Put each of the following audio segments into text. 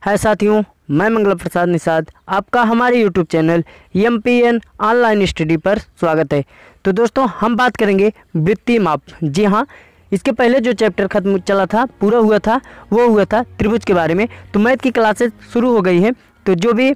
है साथियों, मैं मंगल प्रसाद निषाद, आपका हमारे YouTube channel MPN online study पर स्वागत है। तो दोस्तों, हम बात करेंगे वृत्तीय माप। जी हाँ, इसके पहले जो चैप्टर खत्म चला था, पूरा हुआ था, वो हुआ था त्रिभुज के बारे में। तो मैथ की क्लासेस शुरू हो गई हैं। तो जो भी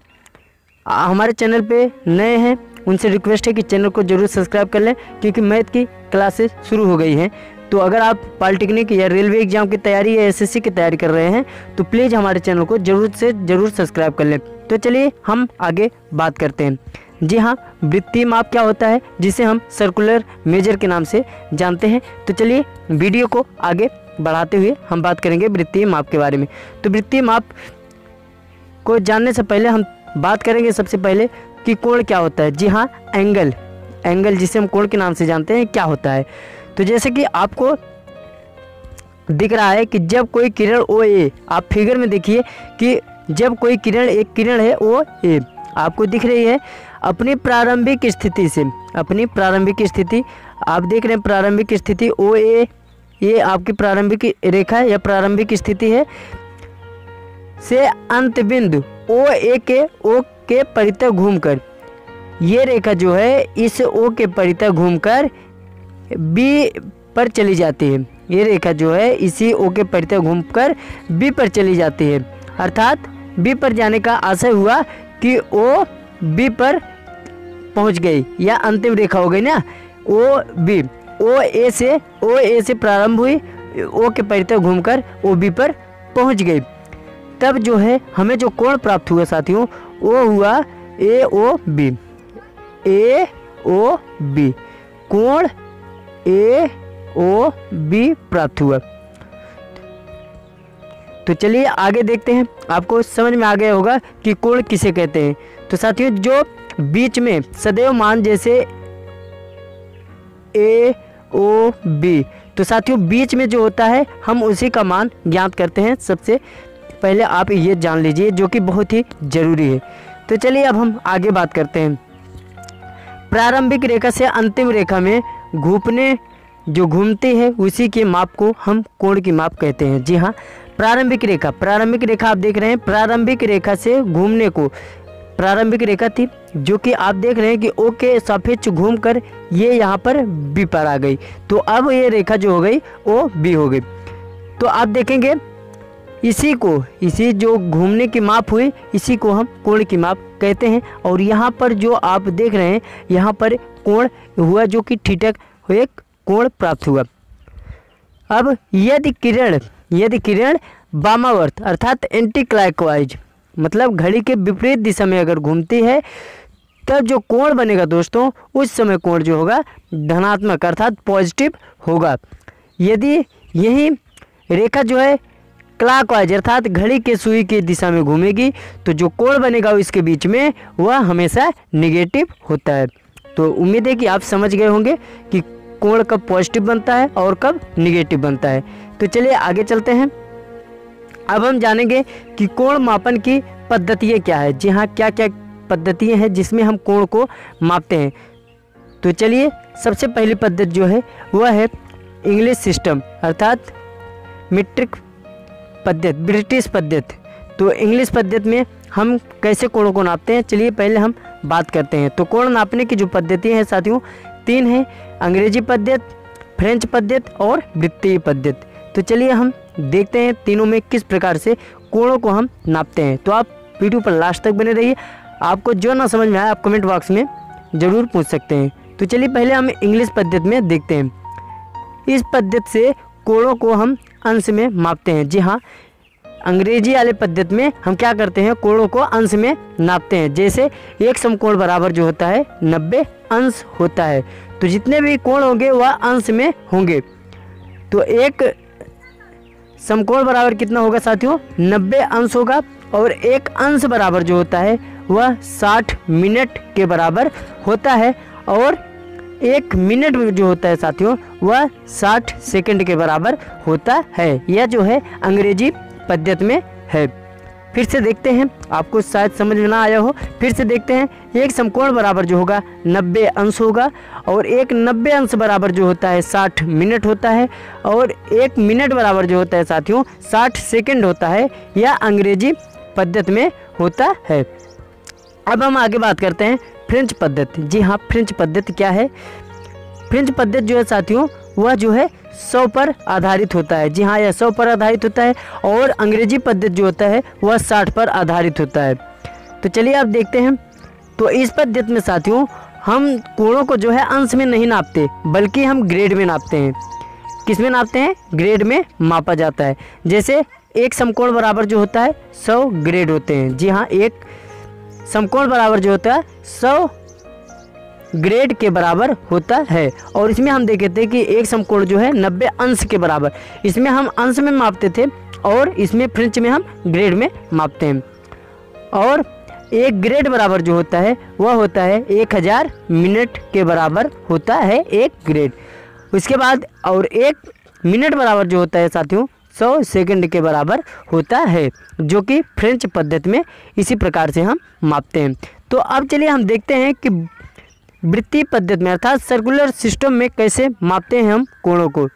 हमारे चैनल पे नए हैं उनसे रिक्वेस्ट है कि चैनल को जरूर सब्सक्राइब कर लें, क्योंकि मैथ की क्लासेस शुरू हो गई हैं। तो अगर आप पॉलिटेक्निक या रेलवे एग्जाम की तैयारी या SSC की तैयारी कर रहे हैं तो प्लीज़ हमारे चैनल को ज़रूर से ज़रूर सब्सक्राइब कर लें। तो चलिए हम आगे बात करते हैं। जी हाँ, वृत्तीय माप क्या होता है, जिसे हम सर्कुलर मेजर के नाम से जानते हैं। तो चलिए वीडियो को आगे बढ़ाते हुए हम बात करेंगे वृत्तीय माप के बारे में। तो वृत्तीय माप को जानने से पहले हम बात करेंगे सबसे पहले कि कोण क्या होता है। जी हाँ, एंगल जिसे हम कोण के नाम से जानते हैं क्या होता है। तो जैसे कि आपको दिख रहा है कि जब कोई किरण OA, आप फिगर में देखिए कि जब कोई किरण, एक किरण है OA आपको दिख रही है अपनी प्रारंभिक स्थिति से, अपनी प्रारंभिक स्थिति आप देख रहे हैं, प्रारंभिक स्थिति OA, ये आपकी प्रारंभिक रेखा है या प्रारंभिक स्थिति है, से अंत बिंदु OA के परितः घूमकर, ये रेखा जो है इस O के परितः घूमकर B पर चली जाती है। ये रेखा जो है इसी O के परितः घूमकर B पर चली जाती है। अर्थात B पर जाने का आशय हुआ कि O B पर पहुंच गई, या अंतिम रेखा हो गई ना OB। OA से प्रारंभ हुई, O के परितः घूमकर OB पर पहुंच गई। तब जो है हमें जो कोण प्राप्त हुआ साथियों, वो हुआ AOB। कोण AOB प्राप्त हुआ। तो चलिए आगे देखते हैं। आपको समझ में आ गया होगा कि कोण किसे कहते हैं। तो साथियों, जो बीच में सदैव मान जैसे AOB, तो साथियों बीच में जो होता है हम उसी का मान ज्ञात करते हैं। सबसे पहले आप ये जान लीजिए, जो कि बहुत ही जरूरी है। तो चलिए अब हम आगे बात करते हैं। प्रारंभिक रेखा से अंतिम रेखा में घूमती है उसी के माप को हम कोण की माप कहते हैं। जी हाँ, प्रारंभिक रेखा आप देख रहे हैं, प्रारंभिक रेखा से घूमने को, प्रारंभिक रेखा थी जो कि आप देख रहे हैं कि O के सापेक्ष घूमकर ये यहाँ पर B पर आ गई। तो अब ये रेखा जो हो गई OB हो गई। तो आप देखेंगे इसी जो घूमने की माप हुई, इसी को हम कोण की माप कहते हैं। और यहाँ पर जो आप देख रहे हैं, यहाँ पर कोण हुआ जो कि थीटा, एक कोण प्राप्त हुआ। अब यदि किरण वामावर्त अर्थात एंटी क्लॉकवाइज, मतलब घड़ी के विपरीत दिशा में अगर घूमती है, तब जो कोण बनेगा दोस्तों, उस समय कोण जो होगा धनात्मक अर्थात पॉजिटिव होगा। यदि यही रेखा जो है क्लॉकवाइज अर्थात घड़ी के सुई की दिशा में घूमेगी, तो जो कोण बनेगा इसके बीच में वह हमेशा निगेटिव होता है। तो उम्मीद है कि आप समझ गए होंगे कि कोण कब पॉजिटिव बनता है और कब निगेटिव बनता है। तो चलिए आगे चलते हैं। अब हम जानेंगे कि कोण मापन की पद्धतियाँ क्या है। जी हाँ, क्या क्या पद्धतियाँ हैं जिसमें हम कोण को मापते हैं। तो चलिए सबसे पहली पद्धति जो है वह है इंग्लिश सिस्टम अर्थात मीट्रिक पद्धति, ब्रिटिश पद्धति। तो इंग्लिश पद्धति में हम कैसे कोणों को नापते हैं, चलिए पहले हम बात करते हैं। तो कोण नापने की जो पद्धति हैं साथियों, 3 हैं, अंग्रेजी पद्धति, फ्रेंच पद्धति और वृत्तीय पद्धति। तो चलिए हम देखते हैं तीनों में किस प्रकार से कोणों को हम नापते हैं। तो आप वीडियो पर लास्ट तक बने रहिए। आपको जो ना समझ में आए आप कमेंट बॉक्स में ज़रूर पूछ सकते हैं। तो चलिए पहले हम इंग्लिश पद्धति में देखते हैं। इस पद्धति से कोणों को हम अंश में मापते हैं। जी हाँ, अंग्रेजी वाले पद्धति में हम क्या करते हैं, कोणों को अंश में नापते हैं। जैसे एक समकोण बराबर जो होता है 90 अंश होता है। तो जितने भी कोण होंगे वह अंश में होंगे। तो एक समकोण बराबर कितना होगा साथियों, 90 अंश होगा। और एक अंश बराबर जो होता है वह 60 मिनट के बराबर होता है। और 1 मिनट जो होता है साथियों वह 60 सेकंड के बराबर होता है। यह जो है अंग्रेजी पद्धति में है। फिर से देखते हैं, आपको शायद समझ में ना आया हो, फिर से देखते हैं। एक समकोण बराबर जो होगा 90 अंश होगा, और एक 90 अंश बराबर जो होता है 60 मिनट होता है, और 1 मिनट बराबर जो होता है साथियों 60 सेकंड होता है। यह अंग्रेजी पद्धति में होता है। अब हम आगे बात करते हैं फ्रेंच पद्धति। जी हाँ, फ्रेंच पद्धति क्या है? फ्रेंच पद्धति जो है साथियों वह जो है 100 पर आधारित होता है। जी हाँ, यह 100 पर आधारित होता है और अंग्रेजी पद्धति जो होता है वह 60 पर आधारित होता है। तो चलिए आप देखते हैं। तो इस पद्धति में साथियों हम कोणों को जो है अंश में नहीं नापते बल्कि हम ग्रेड में नापते हैं। किस में नापते हैं? ग्रेड में मापा जाता है। जैसे एक समकोण बराबर जो होता है 100 ग्रेड होते हैं। जी हाँ, एक समकोण बराबर जो होता है 100 ग्रेड के बराबर होता है। और इसमें हम देखे थे कि एक समकोण जो है 90 अंश के बराबर, इसमें हम अंश में मापते थे और इसमें फ्रेंच में हम ग्रेड में मापते हैं। और एक ग्रेड बराबर जो होता है वह होता है 1000 मिनट के बराबर होता है एक ग्रेड। उसके बाद और एक मिनट बराबर जो होता है साथियों 100 सेकंड के बराबर होता है, जो कि फ्रेंच पद्धति में इसी प्रकार से हम मापते हैं। तो अब चलिए हम देखते हैं कि वृत्तीय पद्धति में अर्थात सर्कुलर सिस्टम में कैसे मापते हैं हम कोणों को।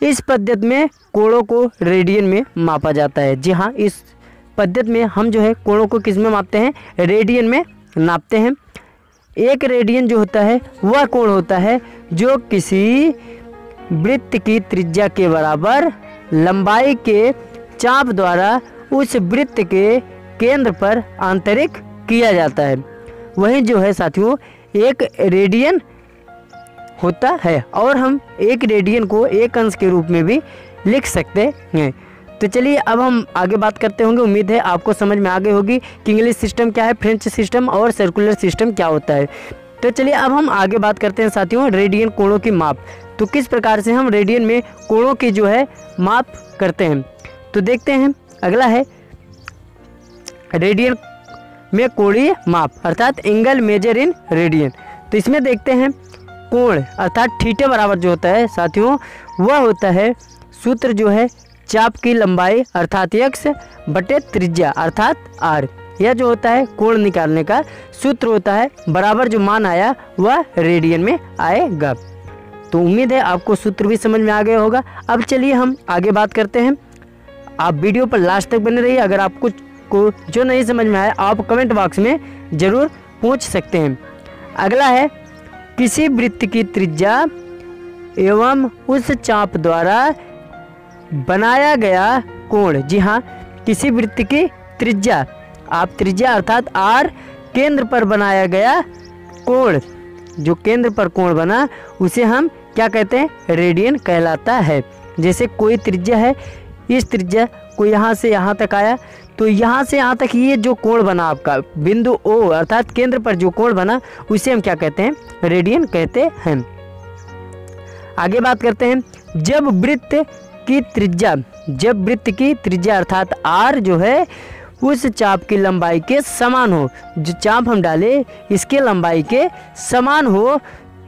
इस पद्धति में कोणों को रेडियन में मापा जाता है। जी हाँ, इस पद्धति में हम जो है कोणों को किस में मापते हैं? रेडियन में नापते हैं। एक रेडियन जो होता है वह कोण होता है जो किसी वृत्त की त्रिज्या के बराबर लंबाई के चाप द्वारा उस वृत्त के केंद्र पर आंतरिक किया जाता है, वही जो है साथियों एक रेडियन होता है। और हम एक रेडियन को एक अंश के रूप में भी लिख सकते हैं। तो चलिए अब हम आगे बात करते होंगे। उम्मीद है आपको समझ में आ गई होगी कि इंग्लिश सिस्टम क्या है, फ्रेंच सिस्टम और सर्कुलर सिस्टम क्या होता है। तो चलिए अब हम आगे बात करते हैं साथियों रेडियन कोणों की माप। तो किस प्रकार से हम रेडियन में कोणों की जो है माप करते हैं, तो देखते हैं। अगला है रेडियन में कोणीय माप अर्थात एंगल मेजर इन रेडियन। तो इसमें देखते हैं कोण अर्थात थीटा बराबर जो होता है साथियों वह होता है सूत्र जो है चाप की लंबाई अर्थात x बटे त्रिज्या अर्थात r। यह जो होता है कोण निकालने का सूत्र होता है, बराबर जो मान आया वह रेडियन में आएगा। तो उम्मीद है आपको सूत्र भी समझ में आ गया होगा। अब चलिए हम आगे बात करते हैं। आप वीडियो पर लास्ट तक बने रहिए। अगर आपको जो नहीं समझ में आया आप कमेंट बॉक्स में ज़रूर पूछ सकते हैं। अगला है किसी वृत्त की त्रिज्या एवं उस चाप द्वारा बनाया गया कोण। जी हाँ, किसी वृत्त की त्रिज्या, आप त्रिज्या अर्थात r केंद्र पर बनाया गया कोण, जो केंद्र पर कोण बना उसे हम क्या कहते हैं? रेडियन कहलाता है। जैसे कोई त्रिज्या है, इस त्रिज्या को यहाँ से यहाँ तक आया, तो यहाँ से यहाँ तक ये जो कोण बना आपका बिंदु O अर्थात केंद्र पर जो कोण बना उसे हम क्या कहते हैं? रेडियन कहते हैं। आगे बात करते हैं जब वृत्त की त्रिज्या अर्थात r जो है उस चाप की लंबाई के समान हो, जो चाप हम डाले इसके लंबाई के समान हो,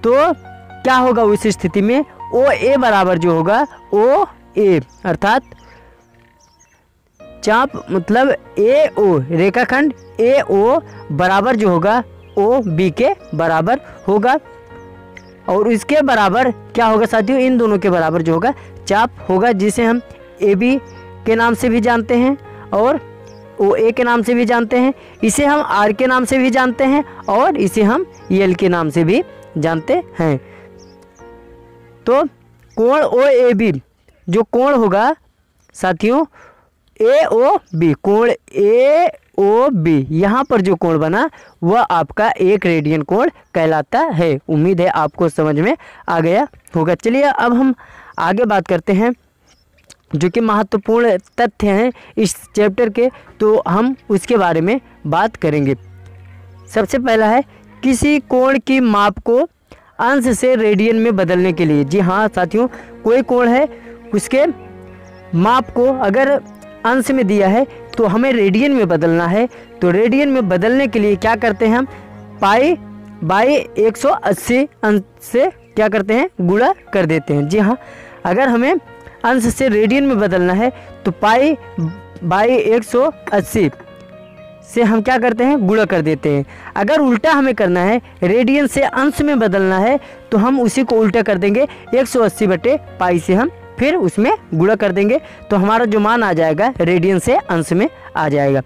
तो क्या होगा उस स्थिति में? OA बराबर जो होगा OA अर्थात चाप मतलब AO रेखाखंड AO बराबर जो होगा OB के बराबर होगा। और इसके बराबर क्या होगा साथियों? इन दोनों के बराबर जो होगा चाप होगा, जिसे हम AB के नाम से भी जानते हैं और OA के नाम से भी जानते हैं। इसे हम R के नाम से भी जानते हैं और इसे हम L के नाम से भी जानते हैं। तो कोण OAB जो कोण होगा साथियों AOB, कोण AOB यहाँ पर जो कोण बना वह आपका एक रेडियन कोण कहलाता है। उम्मीद है आपको समझ में आ गया होगा। चलिए अब हम आगे बात करते हैं जो कि महत्वपूर्ण तथ्य हैं इस चैप्टर के, तो हम उसके बारे में बात करेंगे। सबसे पहला है किसी कोण की माप को अंश से रेडियन में बदलने के लिए। जी हाँ साथियों, कोई कोण है उसके माप को अगर अंश में दिया है तो हमें रेडियन में बदलना है। तो रेडियन में बदलने के लिए क्या करते हैं? हम पाई बाई 180 अंश से क्या करते हैं? गुणा कर देते हैं। जी हाँ, अगर हमें अंश से रेडियन में बदलना है तो पाई बाई 180 से हम क्या करते हैं? गुणा कर देते हैं। अगर उल्टा हमें करना है, रेडियन से अंश में बदलना है, तो हम उसी को उल्टा कर देंगे, 180 बटे पाई से हम फिर उसमें गुणा कर देंगे तो हमारा जो मान आ जाएगा रेडियन से अंश में आ जाएगा।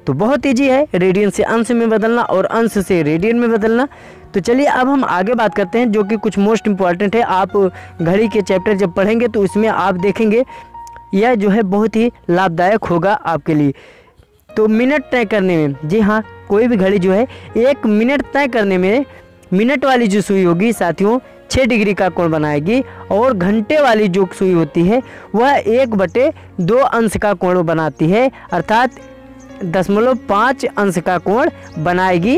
तो बहुत ईजी है रेडियन से अंश में बदलना और अंश से रेडियन में बदलना। तो चलिए अब हम आगे बात करते हैं जो कि कुछ मोस्ट इम्पॉर्टेंट है। आप घड़ी के चैप्टर जब पढ़ेंगे तो उसमें आप देखेंगे यह जो है बहुत ही लाभदायक होगा आपके लिए। तो मिनट तय करने में, जी हाँ, कोई भी घड़ी जो है 1 मिनट तय करने में मिनट वाली जो सुई होगी साथियों 6 डिग्री का कोण बनाएगी और घंटे वाली जो सुई होती है वह 1/2 अंश का कोण बनाती है, अर्थात 0.5 अंश का कोण बनाएगी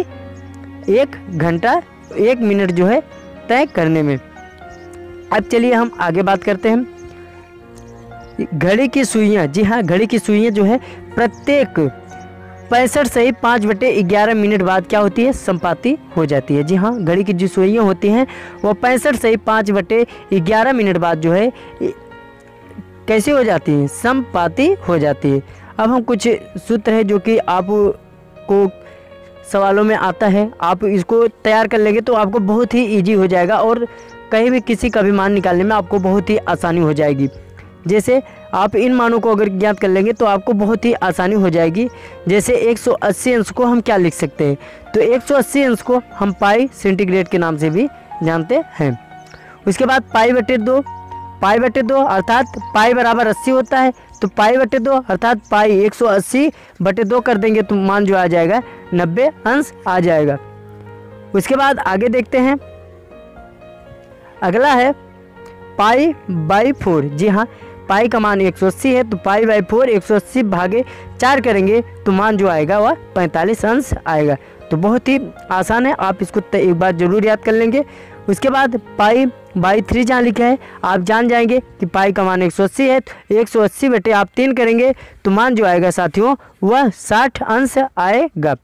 1 घंटा 1 मिनट जो है तय करने में। अब चलिए हम आगे बात करते हैं घड़ी की सुइयाँ। जी हाँ, घड़ी की सुइयाँ जो है प्रत्येक 65 सही 5/11 मिनट बाद क्या होती है, संपाती हो जाती है। जी हाँ, घड़ी की जो सुइयाँ होती हैं वो 65 सही 5/11 मिनट बाद जो है कैसी हो जाती हैं, संपाती हो जाती है। अब हम कुछ सूत्र है जो कि आपको सवालों में आता है, आप इसको तैयार कर लेंगे तो आपको बहुत ही इजी हो जाएगा और कहीं भी किसी का भी मान निकालने में आपको बहुत ही आसानी हो जाएगी। जैसे आप इन मानों को अगर ज्ञात कर लेंगे तो आपको बहुत ही आसानी हो जाएगी। जैसे 180 अंश को हम क्या लिख सकते हैं, तो 180 अंश को हम पाई सेंटीग्रेड के नाम से भी जानते हैं। उसके बाद पाई/2 अर्थात पाई बराबर 80 होता है, तो पाई/2 अर्थात पाई 180/2 कर देंगे तो मान जो आ जाएगा 90 अंश आ जाएगा। उसके बाद आगे देखते हैं, अगला है पाई/4। जी हाँ, पाई का मान 180 है तो पाई/4 180 भागे 4 करेंगे तो मान जो आएगा वह 45 अंश आएगा। तो बहुत ही आसान है, आप इसको एक बार जरूर याद कर लेंगे। उसके बाद पाई/3 जहाँ लिखा है आप जान जाएंगे कि पाई का मान 180 है, तो 180 बटे आप 3 करेंगे तो मान जो आएगा साथियों वह 60 अंश आएगा।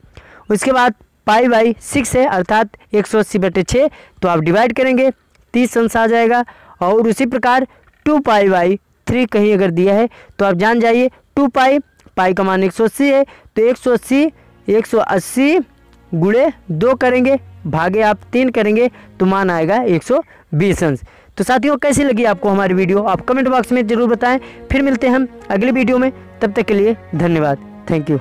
उसके बाद पाई/6 है अर्थात 180/6, तो आप डिवाइड करेंगे 30 अंश आ जाएगा। और उसी प्रकार 2पाई/3 कहीं अगर दिया है तो आप जान जाइए 2 पाई का मान 180 है तो 180 गुणे 2 करेंगे भागे आप 3 करेंगे तो मान आएगा 120 अंश। तो साथियों कैसी लगी आपको हमारी वीडियो, आप कमेंट बॉक्स में ज़रूर बताएं। फिर मिलते हैं हम अगली वीडियो में, तब तक के लिए धन्यवाद, थैंक यू।